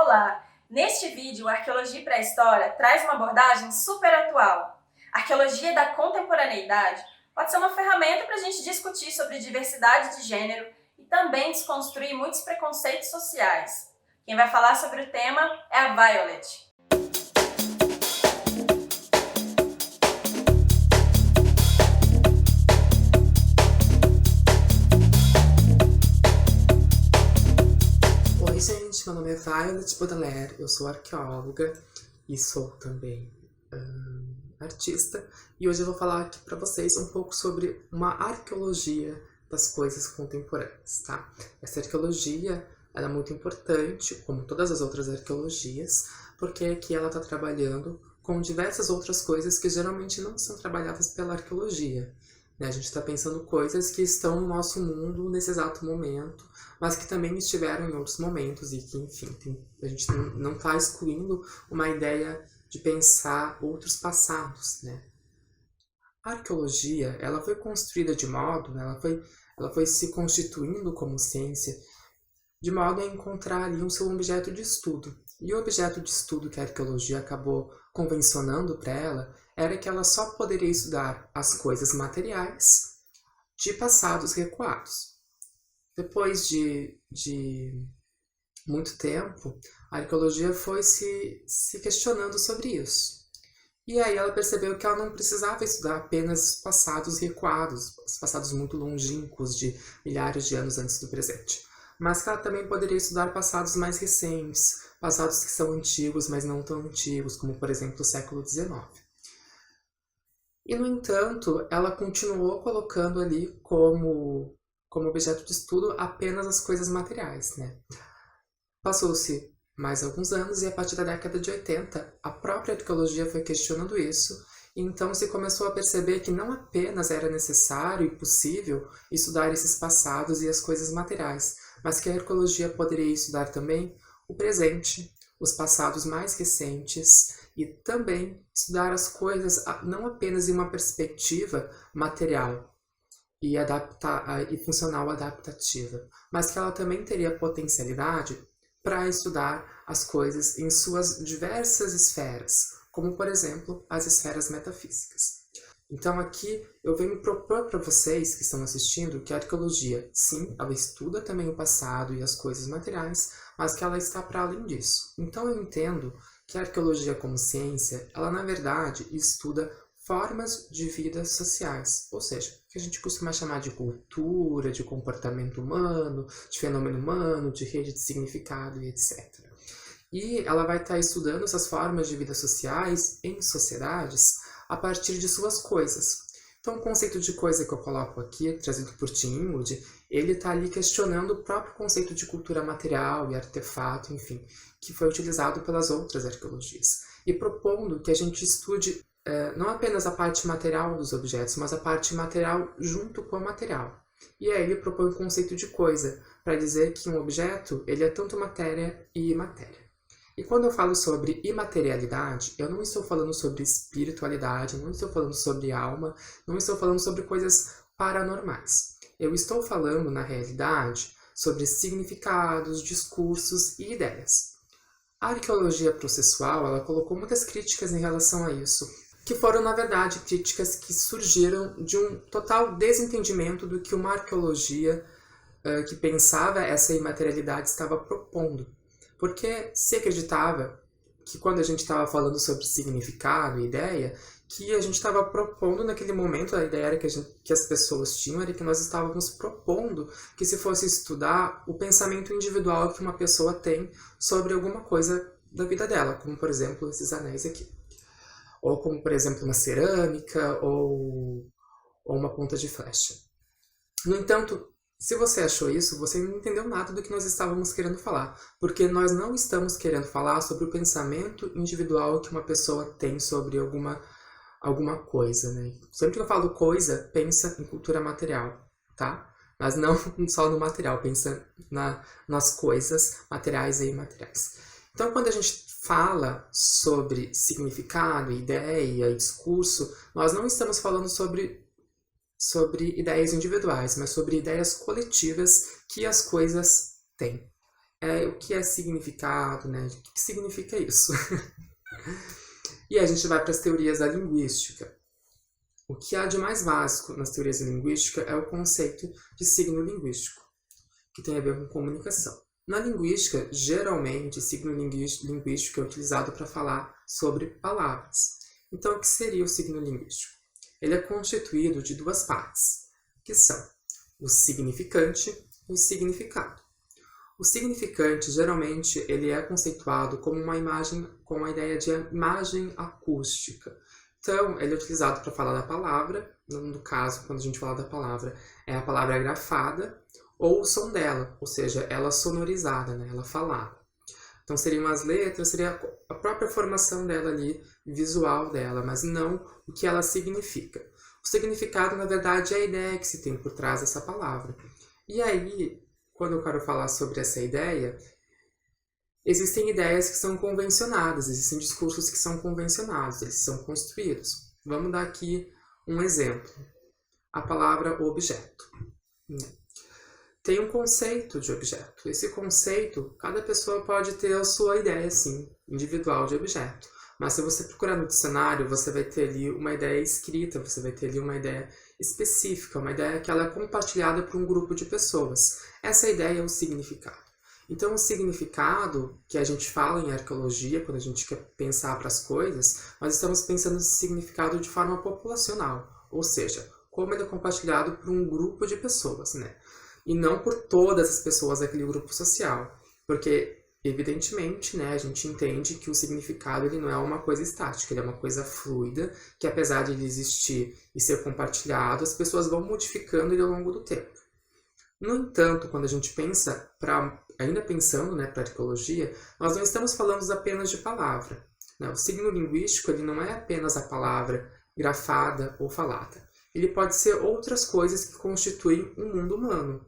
Olá! Neste vídeo, a Arqueologia e Pré-História traz uma abordagem super atual. A arqueologia da contemporaneidade pode ser uma ferramenta para a gente discutir sobre diversidade de gênero e também desconstruir muitos preconceitos sociais. Quem vai falar sobre o tema é a Violet. Oi gente, meu nome é Violet Baudelaire, eu sou arqueóloga e sou também artista, e hoje eu vou falar aqui para vocês um pouco sobre uma arqueologia das coisas contemporâneas, tá? Essa arqueologia ela é muito importante, como todas as outras arqueologias, porque aqui ela está trabalhando com diversas outras coisas que geralmente não são trabalhadas pela arqueologia. A gente está pensando coisas que estão no nosso mundo nesse exato momento, mas que também estiveram em outros momentos e que, enfim, a gente não está excluindo uma ideia de pensar outros passados, né? A arqueologia, ela foi construída de modo, ela foi se constituindo como ciência, de modo a encontrar ali um seu objeto de estudo. E o objeto de estudo que a arqueologia acabou convencionando para ela era que ela só poderia estudar as coisas materiais de passados recuados. Depois de muito tempo, a arqueologia foi se questionando sobre isso. E aí ela percebeu que ela não precisava estudar apenas passados recuados, passados muito longínquos de milhares de anos antes do presente, mas que ela também poderia estudar passados mais recentes, passados que são antigos, mas não tão antigos, como por exemplo o século XIX. E no entanto, ela continuou colocando ali como objeto de estudo apenas as coisas materiais, né? Passou-se mais alguns anos e a partir da década de 80, a própria arqueologia foi questionando isso, e então se começou a perceber que não apenas era necessário e possível estudar esses passados e as coisas materiais, mas que a arqueologia poderia estudar também o presente, os passados mais recentes e também estudar as coisas não apenas em uma perspectiva material e funcional adaptativa, mas que ela também teria potencialidade para estudar as coisas em suas diversas esferas, como por exemplo as esferas metafísicas. Então aqui eu venho propor para vocês que estão assistindo que a arqueologia, sim, ela estuda também o passado e as coisas materiais, mas que ela está para além disso. Então eu entendo que a arqueologia como ciência, ela na verdade estuda formas de vida sociais, ou seja, o que a gente costuma chamar de cultura, de comportamento humano, de fenômeno humano, de rede de significado e etc. E ela vai estar estudando essas formas de vida sociais em sociedades a partir de suas coisas. Então o conceito de coisa que eu coloco aqui, trazido por Tim Inwood, ele está ali questionando o próprio conceito de cultura material e artefato, enfim, que foi utilizado pelas outras arqueologias, e propondo que a gente estude não apenas a parte material dos objetos, mas a parte material junto com o material. E aí ele propõe o conceito de coisa, para dizer que um objeto ele é tanto matéria e imatéria. E quando eu falo sobre imaterialidade, eu não estou falando sobre espiritualidade, não estou falando sobre alma, não estou falando sobre coisas paranormais. Eu estou falando, na realidade, sobre significados, discursos e ideias. A arqueologia processual ela colocou muitas críticas em relação a isso, que foram, na verdade, críticas que surgiram de um total desentendimento do que uma arqueologia que pensava essa imaterialidade estava propondo. Porque se acreditava que quando a gente estava falando sobre significado e ideia, que a gente estava propondo naquele momento, a ideia era que as pessoas tinham, era que nós estávamos propondo que se fosse estudar o pensamento individual que uma pessoa tem sobre alguma coisa da vida dela, como por exemplo esses anéis aqui. Ou como, por exemplo, uma cerâmica ou uma ponta de flecha. No entanto, se você achou isso, você não entendeu nada do que nós estávamos querendo falar, porque nós não estamos querendo falar sobre o pensamento individual que uma pessoa tem sobre alguma coisa, né? Sempre que eu falo coisa, pensa em cultura material, tá? Mas não só no material, pensa nas coisas materiais e imateriais. Então, quando a gente fala sobre significado, ideia e discurso, nós não estamos falando sobre ideias individuais, mas sobre ideias coletivas que as coisas têm. o que é significado, né? O que significa isso? E a gente vai para as teorias da linguística. O que há de mais básico nas teorias da linguística é o conceito de signo linguístico, que tem a ver com comunicação. Na linguística, geralmente, signo linguístico é utilizado para falar sobre palavras. Então, o que seria o signo linguístico? Ele é constituído de duas partes, que são o significante e o significado. O significante, geralmente, ele é conceituado como uma imagem, com a ideia de imagem acústica. Então, ele é utilizado para falar da palavra, no caso, quando a gente fala da palavra, é a palavra grafada, ou o som dela, ou seja, ela sonorizada, né? Ela falada. Então seriam as letras, seria a própria formação dela ali, visual dela, mas não o que ela significa. O significado, na verdade, é a ideia que se tem por trás dessa palavra. E aí, quando eu quero falar sobre essa ideia, existem ideias que são convencionadas, existem discursos que são convencionados, eles são construídos. Vamos dar aqui um exemplo. A palavra objeto. Tem um conceito de objeto. Esse conceito, cada pessoa pode ter a sua ideia, sim, individual de objeto. Mas se você procurar no dicionário, você vai ter ali uma ideia escrita, você vai ter ali uma ideia específica, uma ideia que ela é compartilhada por um grupo de pessoas. Essa ideia é o significado. Então, o significado que a gente fala em arqueologia, quando a gente quer pensar para as coisas, nós estamos pensando nesse significado de forma populacional, ou seja, como ele é compartilhado por um grupo de pessoas, né? E não por todas as pessoas daquele grupo social, porque, evidentemente, né, a gente entende que o significado ele não é uma coisa estática, ele é uma coisa fluida, que apesar de ele existir e ser compartilhado, as pessoas vão modificando ele ao longo do tempo. No entanto, quando a gente pensa, ainda pensando, né, para a arqueologia, nós não estamos falando apenas de palavra. Né? O signo linguístico ele não é apenas a palavra grafada ou falada. Ele pode ser outras coisas que constituem um mundo humano.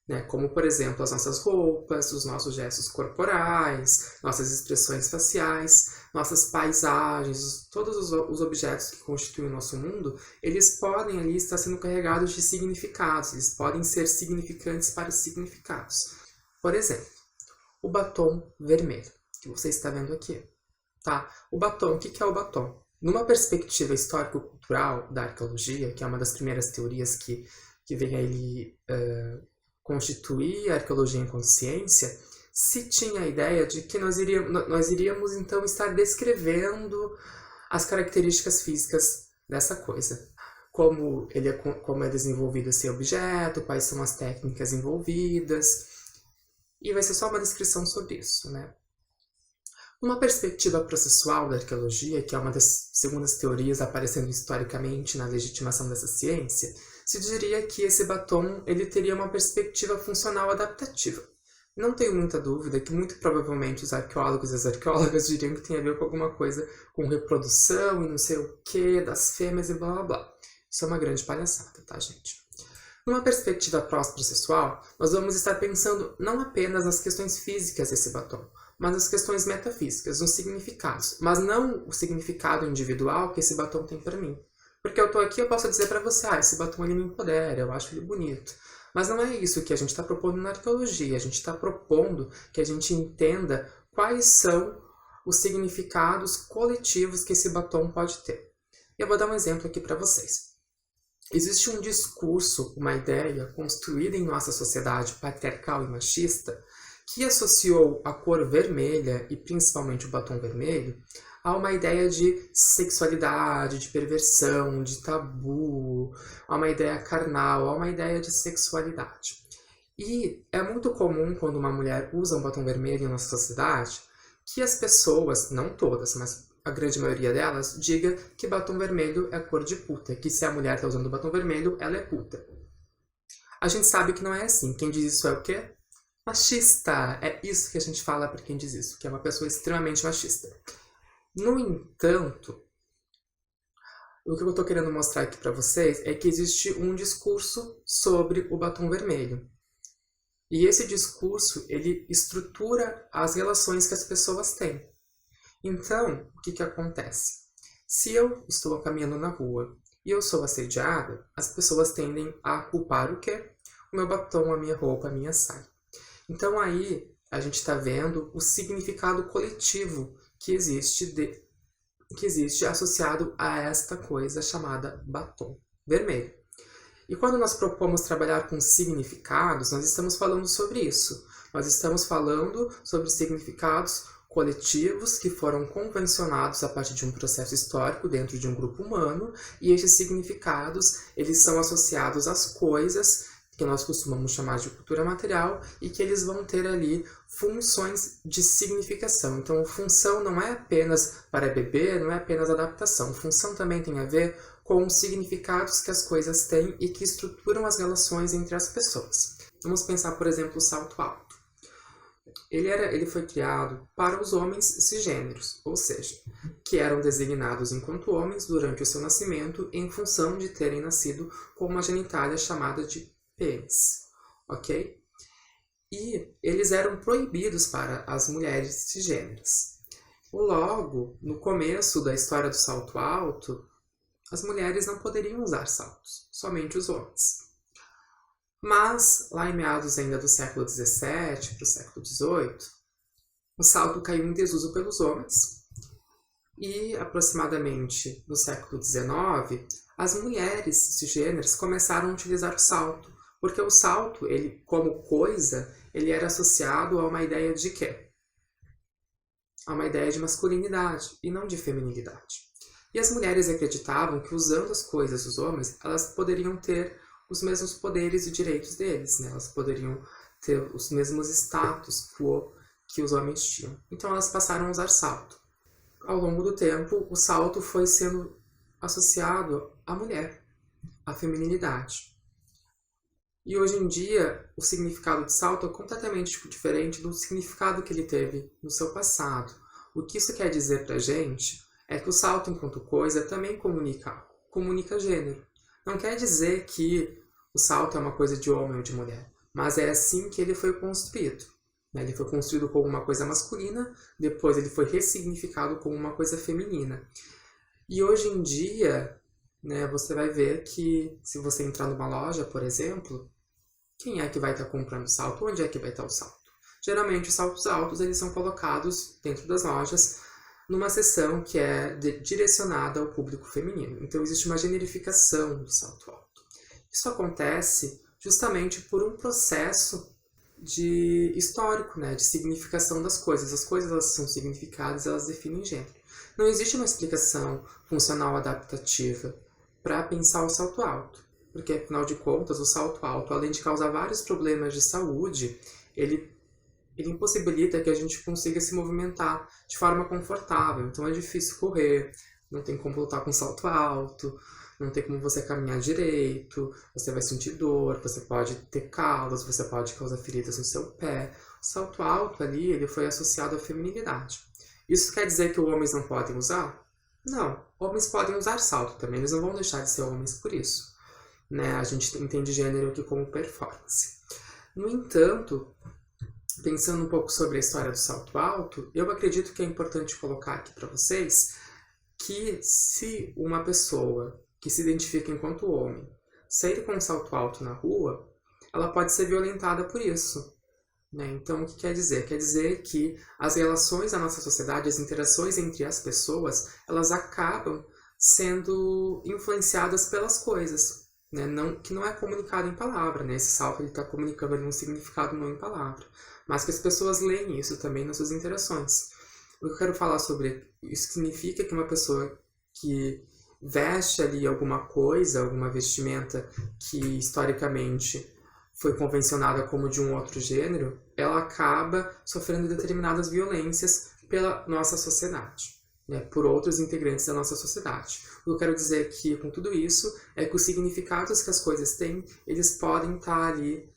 Né? Como, por exemplo, as nossas roupas, os nossos gestos corporais, nossas expressões faciais, nossas paisagens, todos os objetos que constituem o nosso mundo, eles podem ali estar sendo carregados de significados, eles podem ser significantes para os significados. Por exemplo, o batom vermelho, que você está vendo aqui. Tá? O batom, o que é o batom? Numa perspectiva histórico-cultural da arqueologia, que é uma das primeiras teorias que vem aí constituir a arqueologia enquanto ciência, se tinha a ideia de que nós iríamos então estar descrevendo as características físicas dessa coisa. Como é desenvolvido esse objeto, quais são as técnicas envolvidas, e vai ser só uma descrição sobre isso, né? Uma perspectiva processual da arqueologia, que é uma das segundas teorias aparecendo historicamente na legitimação dessa ciência, se diria que esse batom ele teria uma perspectiva funcional adaptativa. Não tenho muita dúvida que muito provavelmente os arqueólogos e as arqueólogas diriam que tem a ver com alguma coisa com reprodução e não sei o que, das fêmeas e blá blá blá. Isso é uma grande palhaçada, tá, gente? Numa perspectiva pós-processual, nós vamos estar pensando não apenas nas questões físicas desse batom, mas nas questões metafísicas, nos significados, mas não o significado individual que esse batom tem para mim. Porque eu tô aqui, eu posso dizer para você, esse batom ele me empodera, eu acho ele bonito. Mas não é isso que a gente está propondo na arqueologia, a gente está propondo que a gente entenda quais são os significados coletivos que esse batom pode ter. E eu vou dar um exemplo aqui para vocês. Existe um discurso, uma ideia construída em nossa sociedade patriarcal e machista que associou a cor vermelha, e principalmente o batom vermelho, a uma ideia de sexualidade, de perversão, de tabu, a uma ideia carnal, a uma ideia de sexualidade. E é muito comum quando uma mulher usa um batom vermelho em nossa sociedade, que as pessoas, não todas, mas a grande maioria delas, diga que batom vermelho é cor de puta, que se a mulher está usando batom vermelho, ela é puta. A gente sabe que não é assim. Quem diz isso é o quê? Machista. É isso que a gente fala para quem diz isso, que é uma pessoa extremamente machista. No entanto, o que eu estou querendo mostrar aqui para vocês é que existe um discurso sobre o batom vermelho. E esse discurso, ele estrutura as relações que as pessoas têm. Então, o que acontece? Se eu estou caminhando na rua e eu sou assediada, as pessoas tendem a culpar o quê? O meu batom, a minha roupa, a minha saia. Então aí, a gente está vendo o significado coletivo que existe associado a esta coisa chamada batom vermelho. E quando nós propomos trabalhar com significados, nós estamos falando sobre isso. Nós estamos falando sobre significados coletivos que foram convencionados a partir de um processo histórico dentro de um grupo humano, e esses significados, eles são associados às coisas que nós costumamos chamar de cultura material e que eles vão ter ali funções de significação. Então, função não é apenas para beber, não é apenas adaptação. Função também tem a ver com os significados que as coisas têm e que estruturam as relações entre as pessoas. Vamos pensar, por exemplo, o salto alto. Ele foi criado para os homens cisgêneros, ou seja, que eram designados enquanto homens durante o seu nascimento em função de terem nascido com uma genitália chamada de pênis, ok? E eles eram proibidos para as mulheres cisgêneras. Logo, no começo da história do salto alto, as mulheres não poderiam usar saltos, somente os homens. Mas, lá em meados ainda do século XVII para o século XVIII, o salto caiu em desuso pelos homens e, aproximadamente no século XIX, as mulheres cisgêneras começaram a utilizar o salto, porque o salto, ele, como coisa, ele era associado a uma ideia de quê? A uma ideia de masculinidade e não de feminilidade. E as mulheres acreditavam que usando as coisas dos homens, elas poderiam ter os mesmos poderes e direitos deles, né? Elas poderiam ter os mesmos status quo que os homens tinham. Então elas passaram a usar salto. Ao longo do tempo, o salto foi sendo associado à mulher, à feminilidade. E hoje em dia, o significado de salto é completamente diferente do significado que ele teve no seu passado. O que isso quer dizer pra gente é que o salto enquanto coisa também comunica gênero. Não quer dizer que o salto é uma coisa de homem ou de mulher, mas é assim que ele foi construído. Ele foi construído como uma coisa masculina, depois ele foi ressignificado como uma coisa feminina. E hoje em dia, né, você vai ver que se você entrar numa loja, por exemplo, quem é que vai estar comprando salto? Onde é que vai estar o salto? Geralmente os saltos altos eles são colocados dentro das lojas numa seção que é direcionada ao público feminino. Então existe uma generificação do salto alto. Isso acontece justamente por um processo histórico, né, de significação das coisas. As coisas elas são significadas, elas definem gênero. Não existe uma explicação funcional adaptativa para pensar o salto alto, porque afinal de contas o salto alto, além de causar vários problemas de saúde, ele impossibilita que a gente consiga se movimentar de forma confortável. Então é difícil correr, não tem como lutar com salto alto, não tem como você caminhar direito, você vai sentir dor, você pode ter calos, você pode causar feridas no seu pé. O salto alto ali, ele foi associado à feminilidade. Isso quer dizer que os homens não podem usar? Não, homens podem usar salto também, eles não vão deixar de ser homens por isso. Né? A gente entende gênero aqui como performance. No entanto, pensando um pouco sobre a história do salto alto, eu acredito que é importante colocar aqui para vocês que se uma pessoa que se identifica enquanto homem sair com um salto alto na rua, ela pode ser violentada por isso. Né? Então, o que quer dizer? Quer dizer que as relações da nossa sociedade, as interações entre as pessoas, elas acabam sendo influenciadas pelas coisas. Né? Que não é comunicado em palavra. Né? Esse salto está comunicando ali um significado não em palavra. Mas que as pessoas leem isso também nas suas interações. O que eu quero falar sobre isso significa que uma pessoa que veste ali alguma coisa, alguma vestimenta que historicamente foi convencionada como de um outro gênero, ela acaba sofrendo determinadas violências pela nossa sociedade, né, por outros integrantes da nossa sociedade. O que eu quero dizer aqui com tudo isso é que os significados que as coisas têm, eles podem estar ali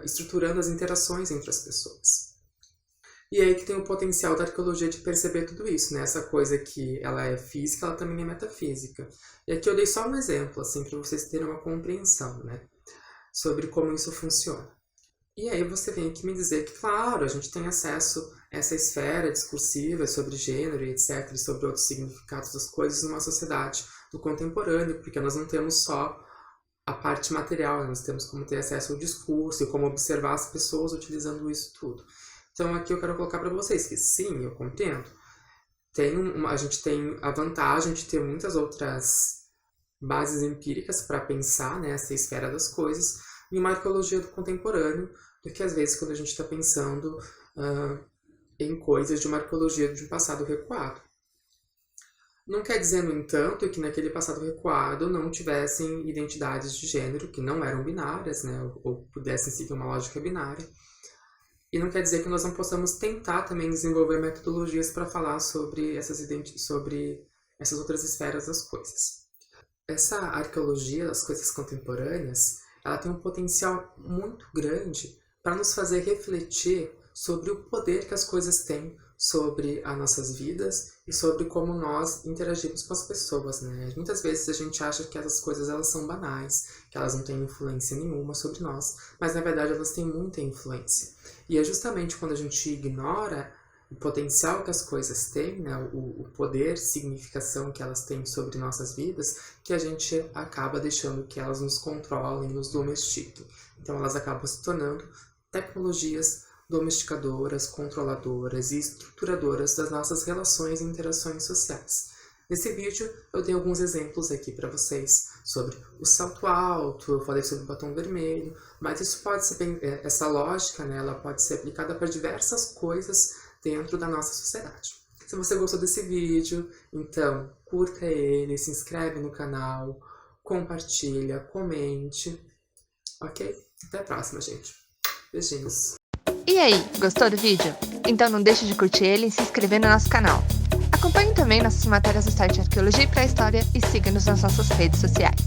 estruturando as interações entre as pessoas. E aí que tem o potencial da arqueologia de perceber tudo isso, né? Essa coisa que ela é física, ela também é metafísica. E aqui eu dei só um exemplo, assim, para vocês terem uma compreensão, né? Sobre como isso funciona. E aí você vem aqui me dizer que, claro, a gente tem acesso a essa esfera discursiva sobre gênero e etc, e sobre outros significados das coisas numa sociedade do contemporâneo, porque nós não temos só a parte material, né? Nós temos como ter acesso ao discurso e como observar as pessoas utilizando isso tudo. Então aqui eu quero colocar para vocês que sim, eu compreendo. A gente tem a vantagem de ter muitas outras bases empíricas para pensar, né, essa esfera das coisas em uma arqueologia do contemporâneo do que às vezes quando a gente está pensando em coisas de uma arqueologia de um passado recuado. Não quer dizer, no entanto, que naquele passado recuado não tivessem identidades de gênero que não eram binárias, né, ou pudessem seguir uma lógica binária. E não quer dizer que nós não possamos tentar também desenvolver metodologias para falar sobre essas outras esferas das coisas. Essa arqueologia das coisas contemporâneas, ela tem um potencial muito grande para nos fazer refletir sobre o poder que as coisas têm sobre as nossas vidas e sobre como nós interagimos com as pessoas, né? Muitas vezes a gente acha que essas coisas elas são banais, que elas não têm influência nenhuma sobre nós, mas na verdade elas têm muita influência. E é justamente quando a gente ignora o potencial que as coisas têm, né? o poder, significação que elas têm sobre nossas vidas, que a gente acaba deixando que elas nos controlem, nos domestiquem. Então elas acabam se tornando tecnologias domesticadoras, controladoras e estruturadoras das nossas relações e interações sociais. Nesse vídeo eu dei alguns exemplos aqui para vocês sobre o salto alto, eu falei sobre o batom vermelho, mas isso pode ser essa lógica, né, ela pode ser aplicada para diversas coisas dentro da nossa sociedade. Se você gostou desse vídeo, então curta ele, se inscreve no canal, compartilha, comente, ok? Até a próxima, gente. Beijinhos. E aí, gostou do vídeo? Então não deixe de curtir ele e se inscrever no nosso canal. Acompanhe também nossas matérias do site Arqueologia e Pré-História e siga-nos nas nossas redes sociais.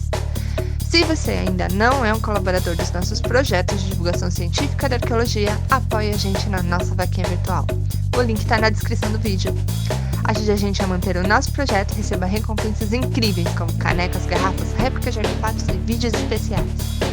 Se você ainda não é um colaborador dos nossos projetos de divulgação científica da arqueologia, apoie a gente na nossa vaquinha virtual. O link está na descrição do vídeo. Ajude a gente a manter o nosso projeto e receba recompensas incríveis como canecas, garrafas, réplicas de artefatos e vídeos especiais.